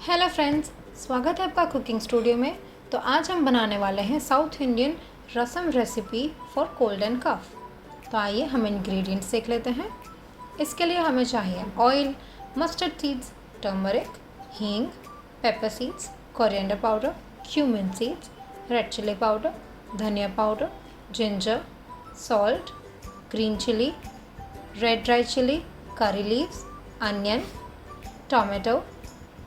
Hello friends, स्वागत है आपका कुकिंग स्टूडियो में। तो आज हम बनाने वाले हैं south Indian rasam recipe for cold and cough. तो आइए हम इंग्रेडिएंट्स देख लेते हैं। इसके लिए हमें चाहिए oil, mustard seeds, turmeric, hing, pepper seeds, coriander powder, cumin seeds, red chilli powder, dhania powder, ginger, salt, green chilli, red dry chilli, curry leaves, onion, tomato,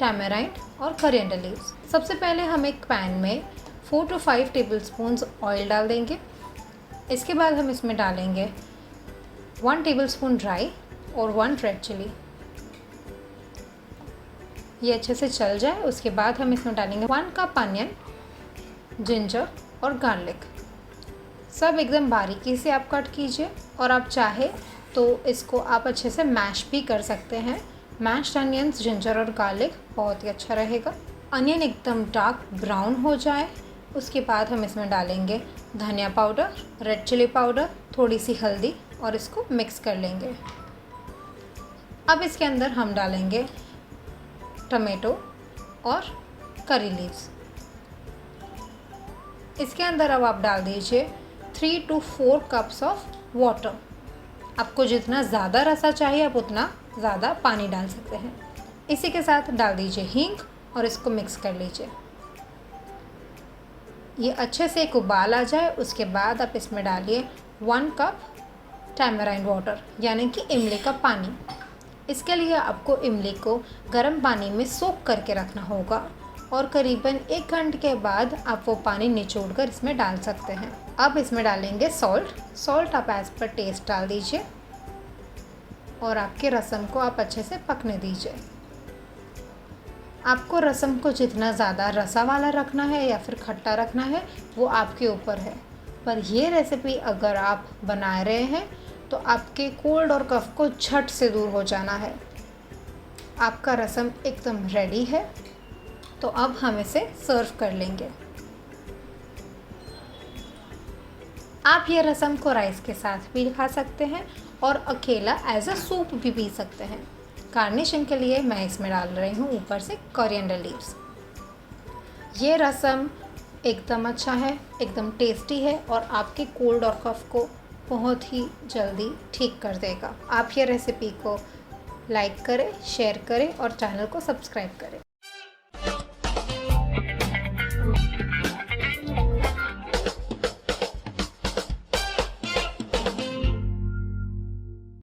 tamarind और कोरिएंडर लीव्स। सबसे पहले हम एक पैन में 4 to 5 टेबलस्पून्स ऑयल डाल देंगे। इसके बाद हम इसमें डालेंगे 1 टेबलस्पून ड्राई और 1 रेड चिली। ये अच्छे से चल जाए उसके बाद हम इसमें डालेंगे 1 कप अनियन, जिंजर और गार्लिक। सब एकदम बारीकी से आप कट कीजिए और आप चाहे तो इसको आप अच्छे से मैश भी कर सकते हैं। मैश्ड अनियंस, जिंजर और गार्लिक बहुत ही अच्छा रहेगा। अनियन एकदम डार्क ब्राउन हो जाए उसके बाद हम इसमें डालेंगे धनिया पाउडर, रेड चिली पाउडर, थोड़ी सी हल्दी और इसको मिक्स कर लेंगे। अब इसके अंदर हम डालेंगे टमाटो और करी लीव्स। इसके अंदर अब आप डाल दीजिए 3 to 4 कप्स ऑफ वाटर। आपको जितना ज़्यादा रसा चाहिए आप उतना ज़्यादा पानी डाल सकते हैं। इसी के साथ डाल दीजिए हींग और इसको मिक्स कर लीजिए। ये अच्छे से एक उबाल आ जाए उसके बाद आप इसमें डालिए 1 कप टैमराइंड वाटर यानी कि इमली का पानी। इसके लिए आपको इमली को गर्म पानी में सोक करके रखना होगा और करीबन 1 घंटे के बाद आप वो पानी निचोड़ कर इसमें डाल सकते हैं। अब इसमें डालेंगे सॉल्ट आप एज़ पर टेस्ट डाल दीजिए और आपके रसम को आप अच्छे से पकने दीजिए। आपको रसम को जितना ज़्यादा रसा वाला रखना है या फिर खट्टा रखना है वो आपके ऊपर है। पर ये रेसिपी अगर आप बना रहे हैं तो आपके कोल्ड और कफ को झट से दूर हो जाना है। आपका रसम एकदम रेडी है तो अब हम इसे सर्व कर लेंगे। आप ये रसम को राइस के साथ भी खा सकते हैं और अकेला एज अ सूप भी पी सकते हैं। गार्निशिंग के लिए मैं इसमें डाल रही हूँ ऊपर से कोरिएंडर लीव्स। ये रसम एकदम अच्छा है, एकदम टेस्टी है और आपके कोल्ड और कफ को बहुत ही जल्दी ठीक कर देगा। आप ये रेसिपी को लाइक करें, शेयर करें और चैनल को सब्सक्राइब करें।